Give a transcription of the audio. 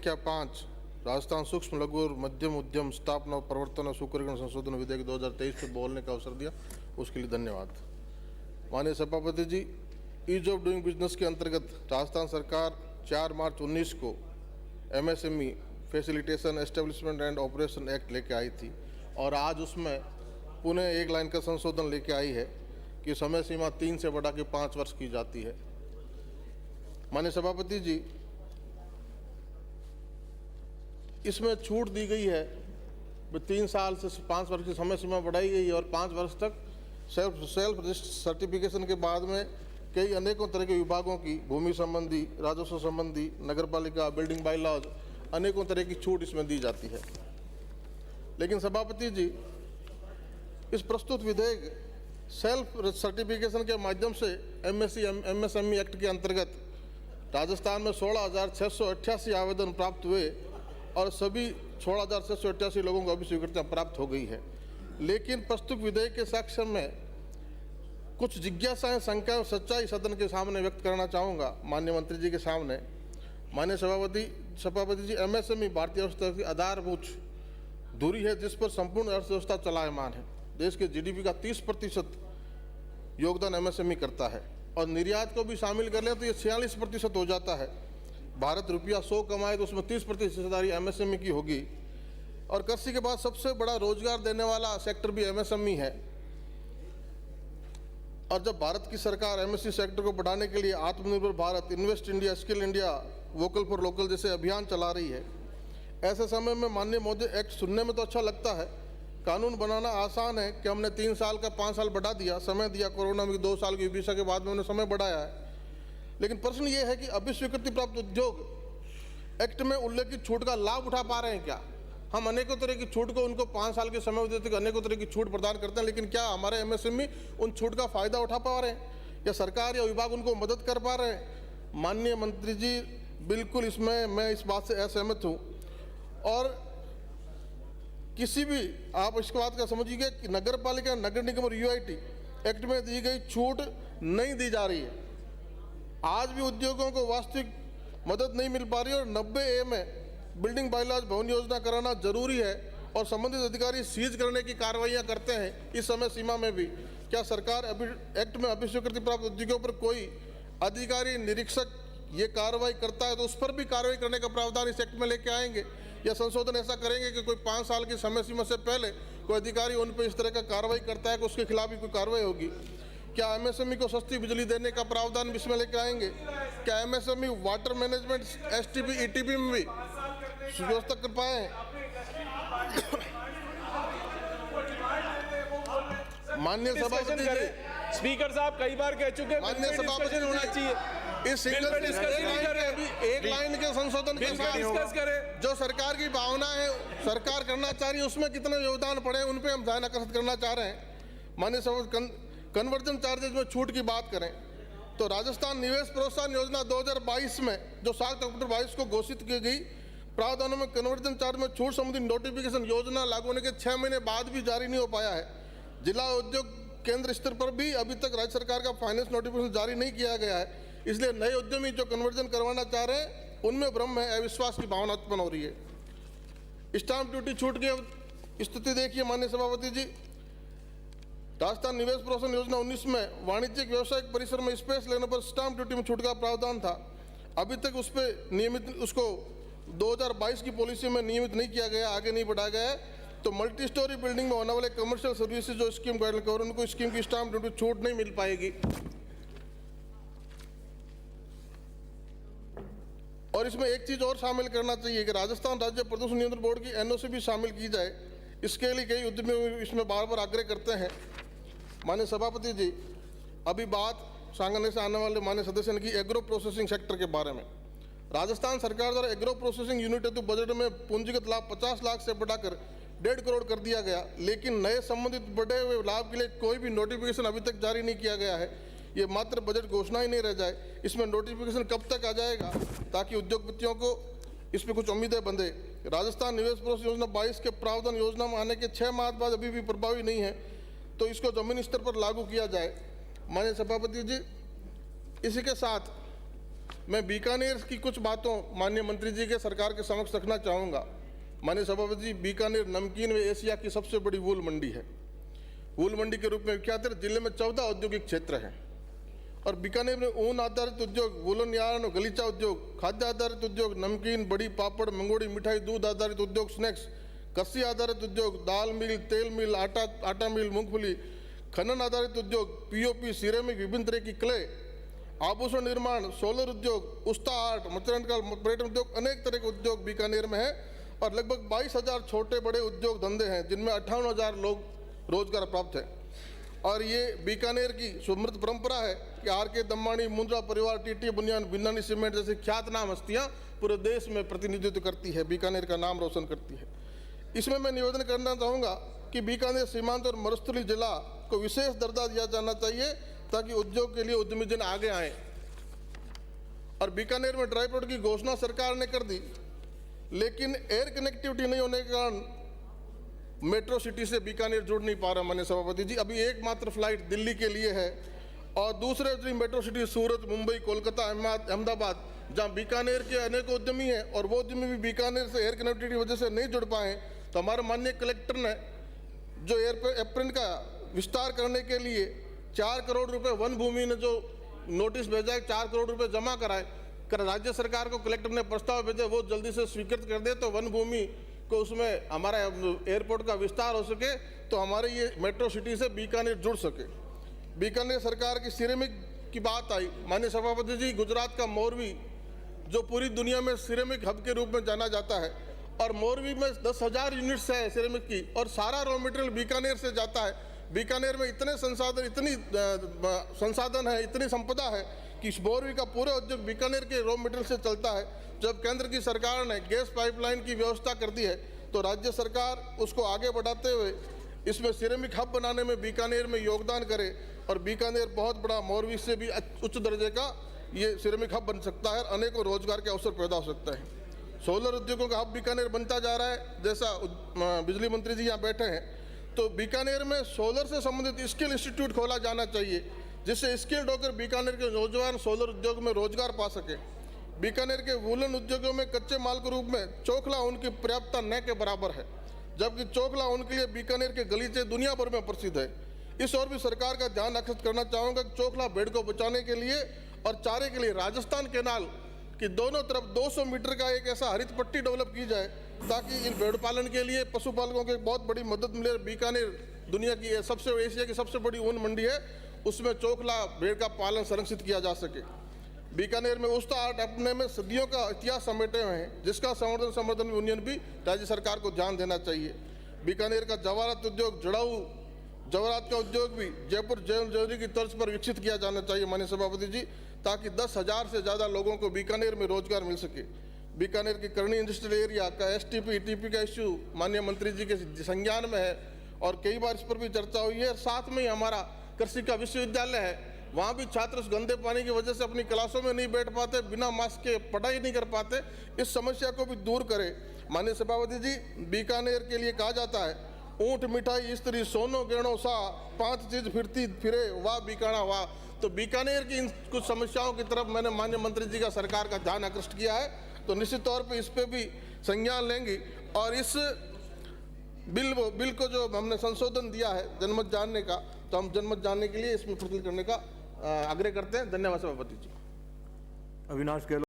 संख्या 5 राजस्थान सूक्ष्म लघु और मध्यम उद्यम स्थापना प्रवर्तन और सुकरीकरण संशोधन विधेयक 2023 पर बोलने का अवसर दिया, उसके लिए धन्यवाद। माननीय सभापति जी, ईज ऑफ डूइंग बिजनेस के अंतर्गत राजस्थान सरकार 4 मार्च 19 को MSME facilitation establishment and operation act लेके आई थी और आज उसमें पुनः एक लाइन का संशोधन लेके आई है कि समय सीमा 3 से बढ़ा के 5 वर्ष की जाती है। माननीय सभापति जी, इसमें छूट दी गई है, 3 साल से 5 वर्ष की समय सीमा बढ़ाई गई है और 5 वर्ष तक सेल्फ सर्टिफिकेशन के बाद में कई अनेकों तरह के विभागों की भूमि संबंधी, राजस्व संबंधी, नगरपालिका, बिल्डिंग बायलॉज, अनेकों तरह की छूट इसमें दी जाती है। लेकिन सभापति जी, इस प्रस्तुत विधेयक सेल्फ सर्टिफिकेशन के माध्यम से MSME एक्ट के अंतर्गत राजस्थान में 16,688 आवेदन प्राप्त हुए और सभी 16,688 लोगों को अभी स्वीकृति प्राप्त हो गई है। लेकिन प्रस्तुत विधेयक के साक्ष्य में कुछ जिज्ञासाएं, शंका और सच्चाई सदन के सामने व्यक्त करना चाहूँगा, माननीय मंत्री जी के सामने। माननीय सभापति जी, MSME भारतीय अर्थव्यवस्था की आधारभूत धुरी है जिस पर संपूर्ण अर्थव्यवस्था चलायमान है। देश के GDP का 30% योगदान MSME करता है और निर्यात को भी शामिल कर लें तो ये 46% हो जाता है। भारत रुपया 100 कमाए तो उसमें 30% हिस्सेदारी MSME की होगी और कृषि के बाद सबसे बड़ा रोजगार देने वाला सेक्टर भी MSME है। और जब भारत की सरकार MSME सेक्टर को बढ़ाने के लिए आत्मनिर्भर Bharat, invest India, skill India, vocal for local जैसे अभियान चला रही है, ऐसे समय में माननीय मोदी एक्ट सुनने में तो अच्छा लगता है, कानून बनाना आसान है कि हमने 3 साल का 5 साल बढ़ा दिया, समय दिया, कोरोना में 2 साल की वीसा के बाद में उन्होंने समय बढ़ाया है। लेकिन प्रश्न ये है कि अभी स्वीकृति प्राप्त उद्योग एक्ट में उल्लेखित छूट का लाभ उठा पा रहे हैं क्या? हम अनेकों तरह की छूट को उनको 5 साल के समय देते अनेकों तरह की छूट प्रदान करते हैं, लेकिन क्या हमारे MSME उन छूट का फायदा उठा पा रहे हैं या सरकार या विभाग उनको मदद कर पा रहे हैं? माननीय मंत्री जी, बिल्कुल इसमें मैं इस बात से असहमत हूँ और किसी भी आप इसके बात का समझिए कि नगर पालिका, नगर निगम और UIT एक्ट में दी गई छूट नहीं दी जा रही है। आज भी उद्योगों को वास्तविक मदद नहीं मिल पा रही है और 90A में बिल्डिंग बायलॉज भवन योजना कराना जरूरी है और संबंधित अधिकारी सीज करने की कार्रवाइयां करते हैं इस समय सीमा में भी। क्या सरकार अभी एक्ट में अभी स्वीकृति प्राप्त उद्योगों पर कोई अधिकारी, निरीक्षक ये कार्रवाई करता है तो उस पर भी कार्रवाई करने का प्रावधान इस एक्ट में लेके आएंगे या संशोधन ऐसा करेंगे कि कोई 5 साल की समय सीमा से पहले कोई अधिकारी उन पर इस तरह का कार्रवाई करता है कि उसके खिलाफ भी कोई कार्रवाई होगी? क्या MSME को सस्ती बिजली देने का प्रावधान भी इसमें लेकर आएंगे? क्या MSME water management STP ETP में भी व्यवस्था कर पाए? माननीय सभापति जी, स्पीकर साहब कई बार कह चुके हैं माननीय सभापति होना चाहिए। इस सिंगल एक लाइन के संशोधन के साथ डिस्कस करें। जो सरकार की भावना है, सरकार करना चाह रही है, उसमें कितना योगदान पड़े उन पे हम ध्यान आकर्षित करना चाह रहे हैं। माननीय सभापति, कन्वर्जन चार्जेज में छूट की बात करें तो राजस्थान निवेश प्रोत्साहन योजना 2022 में जो 7 अक्टूबर 22 को घोषित की गई, प्रावधानों में कन्वर्जन चार्ज में छूट संबंधी नोटिफिकेशन योजना लागू होने के 6 महीने बाद भी जारी नहीं हो पाया है। जिला उद्योग केंद्र स्तर पर भी अभी तक राज्य सरकार का फाइनेंस नोटिफिकेशन जारी नहीं किया गया है। इसलिए नए उद्यमी जो कन्वर्जन करवाना चाह रहे हैं उनमें भ्रम है, अविश्वास की भावना उत्पन्न हो रही है। स्टाम्प ड्यूटी छूट की स्थिति देखिए माननीय सभापति जी, राजस्थान निवेश प्रोत्साहन योजना 19 में वाणिज्यिक व्यावसायिक परिसर में स्पेस लेने पर स्टाम्प ड्यूटी में छूट का प्रावधान था। अभी तक उस पर नियमित उसको 2022 की पॉलिसी में नियमित नहीं किया गया, आगे नहीं बढ़ाया गया है। तो मल्टी स्टोरी बिल्डिंग में होने वाले कमर्शियल सर्विसेज जो स्कीम गाइडलाइन कवर, उनको स्कीम की स्टाम्प ड्यूटी छूट नहीं मिल पाएगी। और इसमें एक चीज और शामिल करना चाहिए कि राजस्थान राज्य प्रदूषण नियंत्रण बोर्ड की NOC भी शामिल की जाए। इसके लिए कई उद्यमी इसमें बार बार आग्रह करते हैं। माननीय सभापति जी, अभी बात सांगने से आने वाले माननीय सदस्य ने की एग्रो प्रोसेसिंग सेक्टर के बारे में। राजस्थान सरकार द्वारा एग्रो प्रोसेसिंग यूनिट हेतु बजट में पूंजीगत लाभ 50 लाख से बढ़ाकर 1.5 करोड़ कर दिया गया, लेकिन नए संबंधित बढ़े हुए लाभ के लिए कोई भी नोटिफिकेशन अभी तक जारी नहीं किया गया है। ये मात्र बजट घोषणा ही नहीं रह जाए, इसमें नोटिफिकेशन कब तक आ जाएगा ताकि उद्योगपतियों को इस पर कुछ उम्मीदें बंधे। राजस्थान निवेश प्रोत्साहन योजना 22 के प्रावधान योजना में आने के 6 माह बाद अभी भी प्रभावी नहीं है, तो इसको जमीन स्तर पर लागू किया जाए। माननीय सभापति जी, इसी के साथ मैं बीकानेर की कुछ बातों माननीय मंत्री जी के सरकार के समक्ष रखना चाहूँगा। माननीय सभापति जी, बीकानेर नमकीन व एशिया की सबसे बड़ी वूल मंडी है। वूल मंडी के रूप में विख्यात है। जिले में 14 औद्योगिक क्षेत्र हैं और बीकानेर में ऊन आधारित उद्योग, वूलन यार्न और गलीचा उद्योग, खाद्य आधारित उद्योग, नमकीन, बड़ी, पापड़, मंगोड़ी, मिठाई, दूध आधारित उद्योग, स्नैक्स, कृषि आधारित उद्योग, दाल मिल, तेल मिल, आटा मिल, मूंगफली, खनन आधारित उद्योग, पीओपी, सिरेमिक, विभिन्न तरह की क्ले, आभूषण निर्माण, सोलर उद्योग, उस्ता आर्ट, मचरंडकाल, पर्यटन उद्योग, अनेक तरह के उद्योग बीकानेर में है और लगभग 22,000 छोटे बड़े उद्योग धंधे हैं, जिनमें 58,000 लोग रोजगार प्राप्त है। और ये बीकानेर की समृद्ध परंपरा है कि आर के दम्मानी, मुंद्रा परिवार, टीटी बुनियान, बिन्नानी सीमेंट जैसी ख्यातनाम हस्तियां पूरे देश में प्रतिनिधित्व करती है, बीकानेर का नाम रोशन करती है। इसमें मैं निवेदन करना चाहूँगा कि बीकानेर सीमांत और मरुस्थलीय जिला को विशेष दर्जा दिया जाना चाहिए ताकि उद्योग के लिए उद्यमी जन आगे आए। और बीकानेर में ड्राई पोर्ट की घोषणा सरकार ने कर दी, लेकिन एयर कनेक्टिविटी नहीं होने के कारण मेट्रो सिटी से बीकानेर जुड़ नहीं पा रहा। माननीय सभापति जी, अभी एकमात्र फ्लाइट दिल्ली के लिए है और दूसरे जो मेट्रो सिटी सूरत, मुंबई, कोलकाता, अहमदाबाद, जहाँ बीकानेर के अनेक उद्यमी हैं और वो उद्यमी भी बीकानेर से एयर कनेक्टिविटी की वजह से नहीं जुड़ पाए। तो हमारे माननीय कलेक्टर ने जो एयरपोर्ट का विस्तार करने के लिए 4 करोड़ रुपए वन भूमि ने जो नोटिस भेजा है, 4 करोड़ रुपए जमा कराए, राज्य सरकार को कलेक्टर ने प्रस्ताव भेजा, वो जल्दी से स्वीकृत कर दे तो वन भूमि को उसमें हमारा एयरपोर्ट का विस्तार हो सके, तो हमारे ये मेट्रो सिटी से बीकानेर जुड़ सके। बीकानेर सरकार की सिरेमिक की बात आई। माननीय सभापति जी, गुजरात का मोरबी जो पूरी दुनिया में सिरेमिक हब के रूप में जाना जाता है और मोरबी में 10,000 यूनिट्स है सिरेमिक की और सारा रॉ मटेरियल बीकानेर से जाता है। बीकानेर में इतने संसाधन है, इतनी संपदा है कि मोरबी का पूरा उद्योग बीकानेर के रॉ मटेरियल से चलता है। जब केंद्र की सरकार ने गैस पाइपलाइन की व्यवस्था कर दी है तो राज्य सरकार उसको आगे बढ़ाते हुए इसमें सिरेमिक हब बनाने में बीकानेर में योगदान करे और बीकानेर बहुत बड़ा मोरबी से भी उच्च दर्जे का ये सिरेमिक हब बन सकता है और अनेकों रोजगार के अवसर पैदा हो सकता है। सोलर उद्योगों का हब बीकानेर बनता जा रहा है। जैसा बिजली मंत्री जी यहाँ बैठे हैं, तो बीकानेर में सोलर से संबंधित स्किल इंस्टीट्यूट खोला जाना चाहिए, जिससे स्किल्ड होकर बीकानेर के नौजवान सोलर उद्योग में रोजगार पा सके। बीकानेर के वूलन उद्योगों में कच्चे माल के रूप में चोखला ऊन की पर्याप्तता न के बराबर है, जबकि चोखला ऊन के लिए बीकानेर के गलीचे दुनिया भर में प्रसिद्ध है। इस ओर भी सरकार का ध्यान आकर्षित करना चाहूँगा कि चोखला भेड़ को बचाने के लिए और चारे के लिए राजस्थान केनाल कि दोनों तरफ 200 मीटर का एक ऐसा हरित पट्टी डेवलप की जाए ताकि इन भेड़ पालन के लिए पशुपालकों की बहुत बड़ी मदद मिले। बीकानेर दुनिया की एशिया की सबसे बड़ी ऊन मंडी है, उसमें चोखला भेड़ का पालन संरक्षित किया जा सके। बीकानेर में उस्ता आर्ट अपने में सदियों का इतिहास समेटे हुए हैं, जिसका संवर्धन यूनियन भी राज्य सरकार को ध्यान देना चाहिए। बीकानेर का जवाहरात उद्योग, जवाहरात का उद्योग भी जयपुर ज्वेलरी की तर्ज पर विकसित किया जाना चाहिए माननीय सभापति जी, ताकि 10,000 से ज़्यादा लोगों को बीकानेर में रोजगार मिल सके। बीकानेर की करनी इंडस्ट्रियल एरिया का STP TP का इश्यू माननीय मंत्री जी के संज्ञान में है और कई बार इस पर भी चर्चा हुई है। साथ में ही हमारा कृषि का विश्वविद्यालय है, वहाँ भी छात्र उस गंदे पानी की वजह से अपनी क्लासों में नहीं बैठ पाते, बिना मास्क के पढ़ाई नहीं कर पाते। इस समस्या को भी दूर करें। माननीय सभापति जी, बीकानेर के लिए कहा जाता है ऊँट मिठाई स्त्री सोनो गहणों सा 5 चीज फिरती फिरे वाह बीकाना वाह। तो बीकानेर की इन कुछ समस्याओं की तरफ मैंने माननीय मंत्री जी का सरकार का ध्यान आकृष्ट किया है, तो निश्चित तौर पे इस पे भी संज्ञान लेंगी और इस बिल को जो हमने संशोधन दिया है जनमत जानने का, तो हम जनमत जानने के लिए इसमें फुर्ती करने का आग्रह करते हैं। धन्यवाद सभापति जी। अविनाश गहलोत।